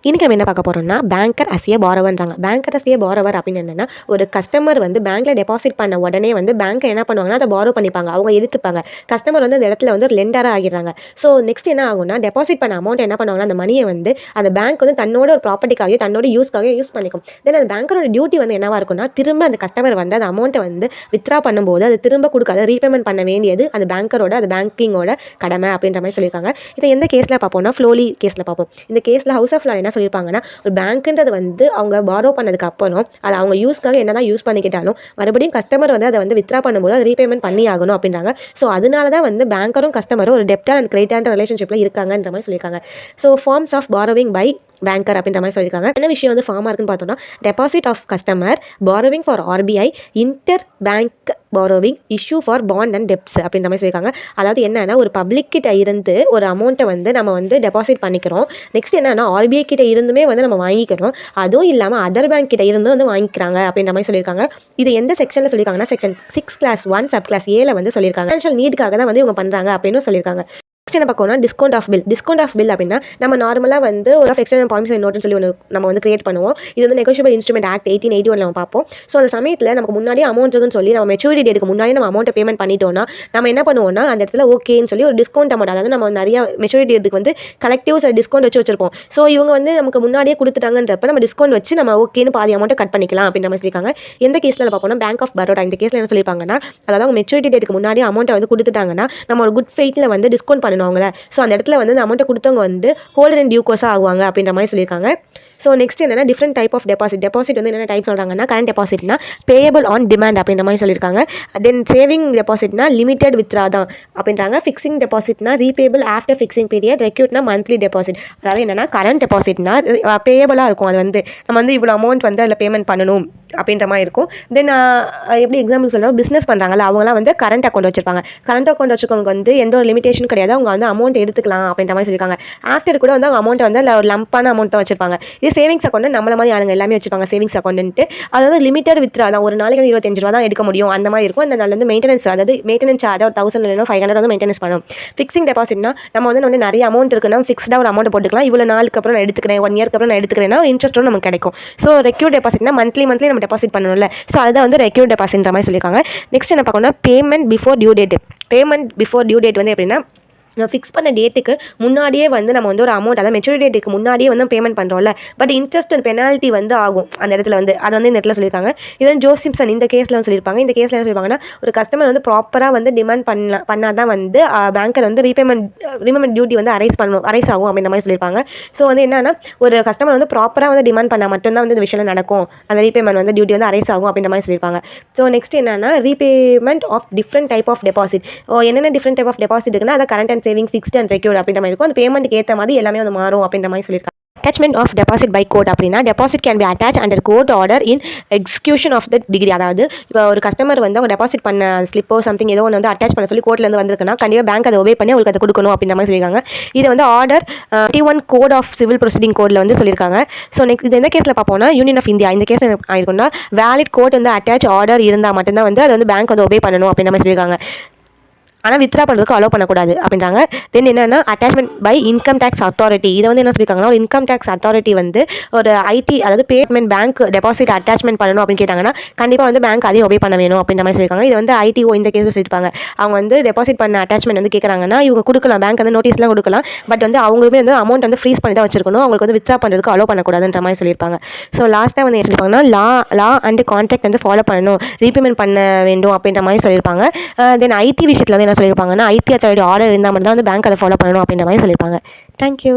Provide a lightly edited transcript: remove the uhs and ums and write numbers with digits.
இன்றைக்கி நம்ம என்ன பார்க்க போகிறோம்னா பேங்கர் அஸ் ஏ பாரோவர்ன்றாங்க. பேங்கர் அஸ் ஏ பாரோவர் அப்படின்னு என்னென்னா, ஒரு கஸ்டமர் வந்து பேங்க்கில் டெபாசிட் பண்ண உடனே வந்து பேங்க்கை என்ன பண்ணுவாங்கன்னா அதை பாரோ பண்ணிப்பாங்க, அவங்க எடுத்துப்பாங்க. கஸ்டமர் வந்து அந்த இடத்துல வந்து ஒரு லெண்டராக ஆகிடுறாங்க. ஸோ நெக்ஸ்ட் என்ன ஆகும்னா, டெபாசிட் பண்ண அமௌண்ட் என்ன பண்ணுவாங்கன்னா அந்த மணியை வந்து அந்த பேங்க் வந்து தன்னோட ஒரு ப்ராப்பர்ட்டிக்காகவே தன்னோட யூஸ்க்காக யூஸ் பண்ணிக்கும். தென் அந்த பேங்கரோட டியூட்டி வந்து என்னவா இருக்கும்னா, திரும்ப அந்த கஸ்டமர் வந்து அந்த அமௌண்ட்டை வந்து வித்ரா பண்ணும்போது அது திரும்ப கொடுக்காத ரீபேமெண்ட் பண்ண வேண்டியது அந்த பேங்கரோட அது பேங்கிங்கோட கடமை அப்படின்ற மாதிரி சொல்லியிருக்காங்க. இதை எந்த கேஸில் பார்ப்போம்னா ஃப்ளோலி கேஸில் பார்ப்போம். இந்த கேஸில் ஹவுஸ் ஆஃப் லா என்ன சொல்லியிருப்பாங்கன்னா, ஒரு பேங்க்ன்றது வந்து அவங்க பாரோ பண்ணதுக்கு அப்புறம் அதை அவங்க யூஸ்க்காக என்னதான் யூஸ் பண்ணிக்கிட்டாலும் மறுபடியும் கஸ்டமர் வந்து அதை வந்து வித்ரா பண்ணும்போது அதை ரீபேமெண்ட் பண்ணி ஆகணும் அப்படின்றாங்க. ஸோ அதனால தான் வந்து பேங்கரும் கஸ்டமரும் ஒரு டெப்டர் அண்ட் கிரெடிட்டர் ரிலேஷன்ஷிப்பில் இருக்காங்கன்ற மாதிரி சொல்லியிருக்காங்க. So forms of borrowing by banker அப்படின்ற மாதிரி சொல்லியிருக்காங்க. என்ன விஷயம் வந்து ஃபார்மாக இருக்குன்னு பார்த்தோம்னா, deposit of customer, borrowing for RBI, inter bank borrowing, issue for bond and debts அப்படின்ற மாதிரி சொல்லியிருக்காங்க. அதாவது என்னன்னா, ஒரு பப்ளிக் கிட்ட இருந்து ஒரு அமௌண்ட்டை வந்து நம்ம வந்து டெபாசிட் பண்ணிக்கிறோம். நெக்ஸ்ட் என்னன்னா, ஆர்பிஐ கிட்ட இருந்துமே வந்து நம்ம வாங்கிக்கிறோம். அதுவும் இல்லாமல் அதர் பேங்க் கிட்ட இருந்து வந்து வாங்கிக்கிறாங்க அப்படின்ற மாதிரி சொல்லியிருக்காங்க. இது எந்த செக்ஷனில் சொல்லியிருக்காங்கன்னா, செக்ஷன் 6(1) சப் கிளாஸ் ஏல வந்து சொல்லியிருக்காங்க. ஃபினான்ஷியல் நீடுக்காக தான் வந்து இவங்க பண்ணுறாங்க அப்படின்னு சொல்லியிருக்காங்க. நெக்ஸ்ட் என்ன பார்க்கணும்னா, discount of bill. Discount of bill அப்படின்னா, நம்ம நார்மலாக வந்து ஒரு எக்ஸ்டர்னல் பர்மிஷன் நோட்னு சொல்லி ஒன்று நம்ம வந்து கிரியேட் பண்ணுவோம். இது வந்து நெகோஷியபிள் இன்ஸ்ட்ருமெண்ட் ஆக்ட் 1881 நம்ம பார்ப்போம். ஸோ அந்த சமயத்தில் நமக்கு முன்னாடியே அமௌண்ட் இருக்குன்னு சொல்லி நம்ம மெச்சூரிட்டி டேட்டுக்கு முன்னாடியே நம்ம அமௌண்ட்டை பேமெண்ட் பண்ணிட்டோம்னா, நம்ம என்ன பண்ணுவோம்னா அந்த இடத்துல ஓகேன்னு சொல்லி ஒரு டிஸ்கவுண்ட் அமௌண்ட், அதாவது நம்ம நிறைய மெச்சூரிட்டி டேட்டுக்கு வந்து கலெக்டிவ் டிஸ்கவுண்ட் வச்சிருப்போம். ஸோ இவங்க வந்து நமக்கு முன்னாடியே கொடுத்துட்டாங்கன்றப்ப நம்ம டிஸ்கவுண்ட் வச்சு நம்ம ஓகேன்னு பாதி அமௌண்ட்டை கட் பண்ணிக்கலாம் அப்படின்ற மாதிரி சொல்லியிருக்காங்க. எந்த கேஸில் பார்ப்போம்னா, பேங்க் ஆஃப் பரோடா. இந்த கேஸில் என்ன சொல்லியிருப்பாங்கன்னா, அதாவது அவங்க மெச்சூரிட்டி டேட்டுக்கு முன்னாடியே அமௌண்ட்டை வந்து கொடுத்துட்டாங்கன்னா நம்ம ஒரு குட் ஃபெய்த்தில் வந்து டிஸ்கவுண்ட் பண்ணணும் அவங்கள. ஸோ அந்த இடத்துல வந்து அந்த அமௌண்ட்டை கொடுத்தவங்க வந்து ஹோல்டர் அண்ட் டியூ கோஸாக ஆகுவாங்க அப்படின்ற மாதிரி சொல்லியிருக்காங்க. ஸோ நெக்ஸ்ட் என்னன்னா, different type of deposit. Deposit வந்து என்ன டைப் சொல்கிறாங்கன்னா, கரண்ட் டெபாசிட்னா பேயபிள் ஆன் டிமாண்ட் அப்படின்ற மாதிரி சொல்லியிருக்காங்க. தென் சேவிங் டெபாசிட்னா லிமிடெட் வித்ரா தான் அப்படின்றாங்க. ஃபிக்ஸிங் டெபாசிட்னா ரீபேபிள் ஆஃப்டர் ஃபிக்ஸிங் பீரியட். ரெக்யூட்னா மந்த்லி டெபாசிட். அதாவது என்னன்னா, கரண்ட் டெபாசிட்னா பேயபிளாக இருக்கும். அது வந்து நம்ம வந்து இவ்வளோ அமௌண்ட் வந்து அதில் பேமெண்ட் பண்ணணும் அப்படின்ற மாதிரி இருக்கும். தென் எப்படி எக்ஸாம்பிள் சொன்னால், பிஸ்னஸ் பண்ணுறாங்கல்ல அவங்களாம் வந்து கரண்ட் அக்கௌண்ட் வச்சிருப்பாங்க. கரண்ட் அக்கௌண்ட் வச்சுக்கவங்க வந்து எந்த ஒரு லிமிடேஷன் கிடையாது, அவங்க வந்து அமௌண்ட் எடுத்துக்கலாம் அப்படின்ற மாதிரி சொல்லியிருக்காங்க. ஆஃப்டர் கூட வந்து அவங்க அமௌண்ட்டை வந்து ஒரு லம்பான அமௌண்ட் தான் வச்சிருப்பாங்க. இது சேவிங்ஸ் அக்கௌண்ட் நம்மள மாதிரி ஆளுங்க எல்லாமே வச்சுப்பாங்க சேவிங்ஸ் அக்கௌண்ட்டு. அதாவது லிமிட்டட் வித்ரா தான், ஒரு நாளைக்கு 25 ரூபா தான் எடுக்க முடியும் அந்த மாதிரி இருக்கும். அந்த நல்ல வந்து மெயின்டெனன்ஸ், அதாவது மெயின்டெனன்ஸ் சார்ஜ் ஒரு 1000 இல்லைனா 500 வந்து மெயின்டெனன்ஸ் பண்ணும். ஃபிக்ஸிங் டெபாசிட்னா நம்ம வந்து நிறைய அமௌண்ட் இருக்குன்னா ஃபிக்ஸ்டாக ஒரு அமௌண்ட் போட்டுக்கலாம். இவ்வளோ நாளுக்கு அப்புறம் நான் எடுத்துக்கிறேன், 1 இயர்க்கு அப்புறம் நான் எடுத்துக்கிறேன்னா இன்ட்ரெஸ்ட்டும் நமக்கு கிடைக்கும். ஸோ ரெக்யூர் டெபாசிட்னா மந்த்லி நம்ம டெபாசிட் பண்ணணும்ல. ஸோ அதுதான் வந்து ரெக்யூர் டெபாசிட்ன்ற மாதிரி சொல்லியிருக்காங்க. நெக்ஸ்ட் என்ன பார்க்கணும்னா, payment before due date. Payment before due date வந்து எப்படின்னா, ஃபிக்ஸ் பண்ண டேட்டுக்கு முன்னாடியே வந்து நம்ம வந்து ஒரு அமௌண்ட், அதாவது மெச்சூரிட்டி டேட்டுக்கு முன்னாடியே வந்து பேமெண்ட் பண்ணுறோம்ல, பட் இன்ட்ரெஸ்ட் அண்ட் பெனால்ட்டி வந்து ஆகும் அந்த இடத்துல வந்து. அது வந்து இந்த இடத்துல சொல்லியிருக்காங்க. இது வந்து ஜோஸ் சிம்சன் இந்த கேஸில் வந்து சொல்லியிருப்பாங்க. இந்த கேஸில் என்ன சொல்லியிருப்பாங்கன்னா, ஒரு கஸ்டமர் வந்து ப்ராப்பராக வந்து டிமாண்ட் பண்ணால் தான் வந்து பேங்க்கில் வந்து ரீபேமெண்ட் டியூட்டி வந்து அரைஸ் ஆகும் அப்படின்ற மாதிரி சொல்லியிருப்பாங்க. ஸோ வந்து என்னன்னா, ஒரு கஸ்டமர் வந்து ப்ராப்பராக வந்து டிமாண்ட் பண்ணால் மட்டும்தான் வந்து இந்த விஷயம் நடக்கும், அந்த ரீபேமெண்ட் வந்து டியூட்டி வந்து அரைஸ் ஆகும் அப்படின்ற மாதிரி சொல்லியிருப்பாங்க. ஸோ நெக்ஸ்ட் என்னன்னா, repayment of different type of deposit. என்னென்ன டிஃப்ரெண்ட் டைப் ஆஃப் டெபாசிட் இருக்குன்னா, அதை current and saving, fixed and recurred அப்படின்ற மாதிரி இருக்கும். அந்த பேமெண்ட்டுக்கு ஏற்ற மாதிரி எல்லாமே வந்து மாறும் அப்படின்ற மாதிரி சொல்லியிருக்காங்க. Attachment of deposit by court அப்படின்னா, deposit can be attach under court order in execution of the decree. அதாவது இப்போ ஒரு கஸ்டமர் வந்து அவங்க டெபாசிட் பண்ண ஸ்லிப்போ சம்திங் ஏதோ ஒன்று வந்து அட்டாச் பண்ண சொல்லி கோர்ட்லேருந்து வந்திருக்குன்னா கண்டிப்பாக பேங்க் அதை ஒபே பண்ணி அவங்களுக்கு அதை கொடுக்கணும் அப்படின்ற மாதிரி சொல்லியிருக்காங்க. இது வந்து order 21 code of civil procedure கோடில் வந்து சொல்லியிருக்காங்க. ஸோ நெக்ஸ்ட் இது எந்த கேஸில் பார்ப்போம்னா, யூனியன் ஆஃப் இந்தியா. இந்த கேஸ் ஆயிருக்குன்னா, வேலிட் கோர்ட் வந்து அட்டாச் ஆர்டர் இருந்தால் மட்டும்தான் வந்து அதை வந்து பேங்க் வந்து ஒபே பண்ணணும் அப்படின்ற மாதிரி சொல்லியிருக்காங்க. ஆனால் வித்ரா பண்ணுறதுக்கு அலோவ் பண்ணக்கூடாது அப்படின்றாங்க. தென் என்னென்னா, attachment by income tax authority. இதை வந்து என்ன சொல்லியிருக்காங்கன்னா, ஒரு இன்கம் டேக்ஸ் அத்தாரிட்டி வந்து ஒரு ஐடி, அதாவது பேமெண்ட் பேங்க் டெபாசிட் அட்டாச்மெண்ட் பண்ணணும் அப்படின்னு கேட்டாங்கன்னா கண்டிப்பாக வந்து பேங்க் அதையும் ஒபே பண்ண வேணும் அப்படின்ற மாதிரி சொல்லியிருக்காங்க. இது வந்து ஐடிஓ இந்த கேஸில் சொல்லியிருப்பாங்க. அவங்க வந்து டெபாசிட் பண்ண அட்டாச்மெண்ட் வந்து கேட்குறாங்கன்னா இவங்க கொடுக்கலாம், பேங்க் வந்து நோட்டீஸ்லாம் கொடுக்கலாம். பட் வந்து அவங்களுமே வந்து அமௌண்ட் வந்து ஃப்ரீஸ் பண்ணி தான் வச்சிருக்கணும், அவங்களுக்கு வந்து வித்ரா பண்ணுறதுக்கு அலோவ் பண்ணக்கூடாதுன்ற மாதிரி சொல்லியிருப்பாங்க. ஸோ லாஸ்ட்டாக வந்து என்ன சொல்லியிருப்பாங்கன்னா, லா அண்ட் கான்ட்ராக்ட் வந்து ஃபாலோ பண்ணணும், ரீபேமெண்ட் பண்ண வேண்டும் அப்படின்ற மாதிரி சொல்லியிருப்பாங்க. தென் ஐடி விஷயத்தில் வந்து என்ன சொல்லியிருப்பாங்கன்னா, ஐடி அத்தாரிட்டி ஆர்டர் இருந்தால் மட்டும் தான் வந்து பேங்க் அதை ஃபாலோ பண்ணணும் அப்படின்ற மாதிரி சொல்லியிருப்பாங்க. தேங்க்யூ.